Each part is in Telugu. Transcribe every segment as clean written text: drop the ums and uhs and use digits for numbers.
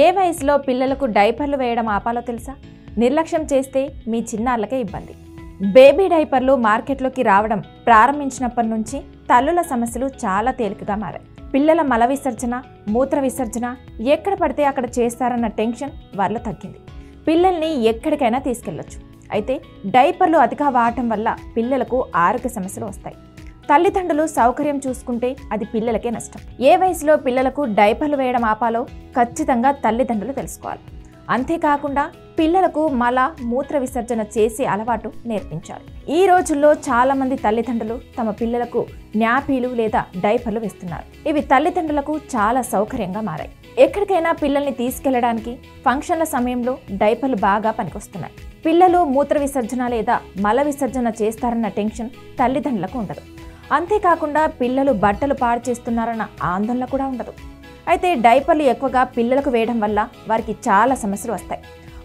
ఏ వయసులో పిల్లలకు డైపర్లు వేయడం ఆపాలో తెలుసా? నిర్లక్ష్యం చేస్తే మీ చిన్నారులకే ఇబ్బంది. బేబీ డైపర్లు మార్కెట్లోకి రావడం ప్రారంభించినప్పటి నుంచి తల్లుల సమస్యలు చాలా తేలికగా మారాయి. పిల్లల మల విసర్జన, మూత్ర విసర్జన ఎక్కడ పడితే అక్కడ చేస్తారన్న టెన్షన్ వారిలో తగ్గింది. పిల్లల్ని ఎక్కడికైనా తీసుకెళ్లొచ్చు. అయితే డైపర్లు అతిగా వాడటం వల్ల పిల్లలకు ఆరోగ్య సమస్యలు వస్తాయి. తల్లిదండ్రులు సౌకర్యం చూసుకుంటే అది పిల్లలకే నష్టం. ఏ వయసులో పిల్లలకు డైపర్లు వేయడం ఆపాలో ఖచ్చితంగా తల్లిదండ్రులు తెలుసుకోవాలి. అంతేకాకుండా పిల్లలకు మల మూత్ర విసర్జన చేసే అలవాటు నేర్పించాలి. ఈ రోజుల్లో చాలా మంది తల్లిదండ్రులు తమ పిల్లలకు న్యాపీలు లేదా డైపర్లు వేస్తున్నారు. ఇవి తల్లిదండ్రులకు చాలా సౌకర్యంగా మారాయి. ఎక్కడికైనా పిల్లల్ని తీసుకెళ్లడానికి ఫంక్షన్ల సమయంలో డైపర్లు బాగా పనికొస్తున్నాయి. పిల్లలు మూత్ర విసర్జన లేదా మల విసర్జన చేస్తారన్న టెన్షన్ తల్లిదండ్రులకు ఉండదు. అంతేకాకుండా పిల్లలు బట్టలు పాడు చేస్తున్నారన్న ఆందోళన కూడా ఉండదు. అయితే డైపర్లు ఎక్కువగా పిల్లలకు వేయడం వల్ల వారికి చాలా సమస్యలు వస్తాయి.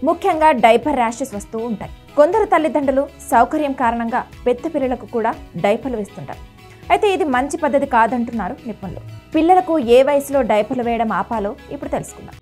ముఖ్యంగా డైపర్ ర్యాషెస్ వస్తూ ఉంటాయి. కొందరు తల్లిదండ్రులు సౌకర్యం కారణంగా పెద్ద పిల్లలకు కూడా డైపర్లు వేస్తుంటారు. అయితే ఇది మంచి పద్ధతి కాదంటున్నారు నిపుణులు. పిల్లలకు ఏ వయసులో డైపర్లు వేయడం ఆపాలో ఇప్పుడు తెలుసుకుందాం.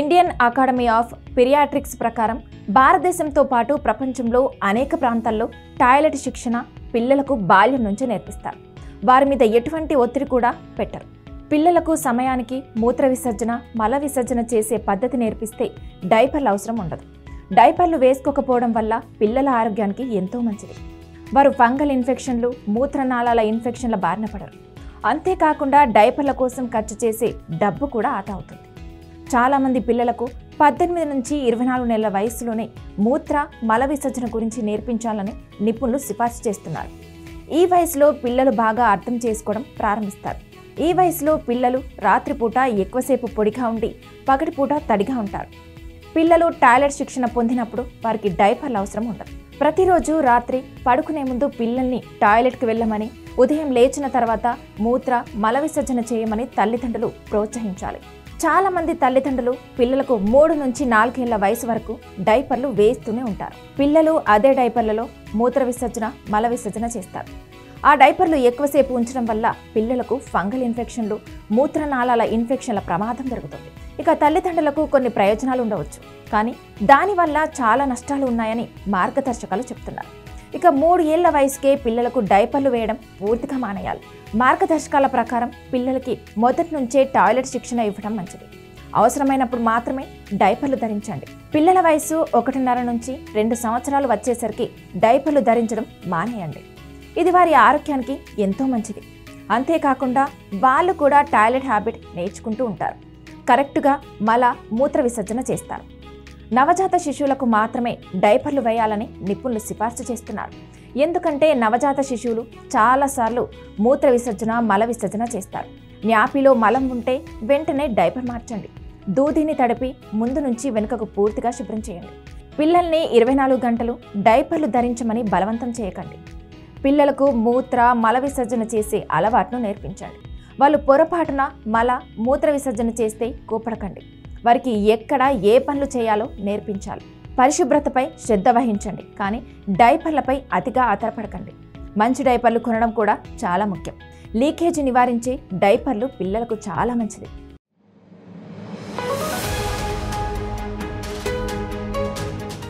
ఇండియన్ అకాడమీ ఆఫ్ పీడియాట్రిక్స్ ప్రకారం భారతదేశంతో పాటు ప్రపంచంలో అనేక ప్రాంతాల్లో టాయిలెట్ శిక్షణ పిల్లలకు బాల్యం నుంచి నేర్పిస్తారు. వారి మీద ఎటువంటి ఒత్తిడి కూడా పెట్టరు. పిల్లలకు సమయానికి మూత్ర విసర్జన, మల విసర్జన చేసే పద్ధతి నేర్పిస్తే డైపర్లు అవసరం ఉండదు. డైపర్లు వేసుకోకపోవడం వల్ల పిల్లల ఆరోగ్యానికి ఎంతో మంచిది. వారు ఫంగల్ ఇన్ఫెక్షన్లు, మూత్రనాళాల ఇన్ఫెక్షన్ల బారిన పడరు. అంతేకాకుండా డైపర్ల కోసం ఖర్చు చేసే డబ్బు కూడా ఆదా అవుతుంది. చాలామంది పిల్లలకు 18 నుంచి 24 నెలల వయసులోనే మూత్ర, మల విసర్జన గురించి నేర్పించాలని నిపుణులు సిఫార్సు చేస్తున్నారు. ఈ వయసులో పిల్లలు బాగా అర్థం చేసుకోవడం ప్రారంభిస్తారు. ఈ వయసులో పిల్లలు రాత్రిపూట ఎక్కువసేపు పొడిగా ఉండి పగటిపూట తడిగా ఉంటారు. పిల్లలు టాయిలెట్ శిక్షణ పొందినప్పుడు వారికి డైపర్లు అవసరం ఉండదు. ప్రతిరోజు రాత్రి పడుకునే ముందు పిల్లల్ని టాయిలెట్కి వెళ్ళమని, ఉదయం లేచిన తర్వాత మూత్ర, మల విసర్జన చేయమని తల్లిదండ్రులు ప్రోత్సహించాలి. చాలా మంది తల్లిదండ్రులు పిల్లలకు 3 నుంచి 4 ఏళ్ల వయసు వరకు డైపర్లు వేస్తూనే ఉంటారు. పిల్లలు అదే డైపర్లలో మూత్ర విసర్జన, మల విసర్జన చేస్తారు. ఆ డైపర్లు ఎక్కువసేపు ఉంచడం వల్ల పిల్లలకు ఫంగల్ ఇన్ఫెక్షన్లు, మూత్రనాళాల ఇన్ఫెక్షన్ల ప్రమాదం జరుగుతుంది. ఇక తల్లిదండ్రులకు కొన్ని ప్రయోజనాలు ఉండవచ్చు, కానీ దానివల్ల చాలా నష్టాలు ఉన్నాయని మార్గదర్శకాలు చెప్తున్నారు. ఇక 3 ఏళ్ల వయసుకే పిల్లలకు డైపర్లు వేయడం పూర్తిగా మానేయాలి. మార్గదర్శకాల ప్రకారం పిల్లలకి మొదటి నుంచే టాయిలెట్ శిక్షణ ఇవ్వడం మంచిది. అవసరమైనప్పుడు మాత్రమే డైపర్లు ధరించండి. పిల్లల వయసు 1.5 నుంచి 2 సంవత్సరాలు వచ్చేసరికి డైపర్లు ధరించడం మానేయండి. ఇది వారి ఆరోగ్యానికి ఎంతో మంచిది. అంతేకాకుండా వాళ్ళు కూడా టాయిలెట్ హ్యాబిట్ నేర్చుకుంటూ ఉంటారు. కరెక్ట్గా మల, మూత్ర విసర్జన చేస్తారు. నవజాత శిశువులకు మాత్రమే డైపర్లు వేయాలని నిపుణులు సిఫార్సు చేస్తున్నారు. ఎందుకంటే నవజాత శిశువులు చాలాసార్లు మూత్ర విసర్జన, మల విసర్జన చేస్తారు. న్యాపిలో మలం ఉంటే వెంటనే డైపర్ మార్చండి. దూదిని తడిపి ముందు నుంచి వెనుకకు పూర్తిగా శుభ్రం చేయండి. పిల్లల్ని 24 గంటలు డైపర్లు ధరించమని బలవంతం చేయకండి. పిల్లలకు మూత్ర, మల విసర్జన చేసే అలవాటును నేర్పించండి. వాళ్ళు పొరపాటున మల, మూత్ర విసర్జన చేస్తే కోపడకండి. వారికి ఎక్కడ ఏ పనులు చేయాలో నేర్పించాలి. పరిశుభ్రతపై శ్రద్ధ వహించండి, కానీ డైపర్లపై అతిగా ఆధారపడకండి. మంచి డైపర్లు కొనడం కూడా చాలా ముఖ్యం. లీకేజీ నివారించే డైపర్లు పిల్లలకు చాలా మంచిది.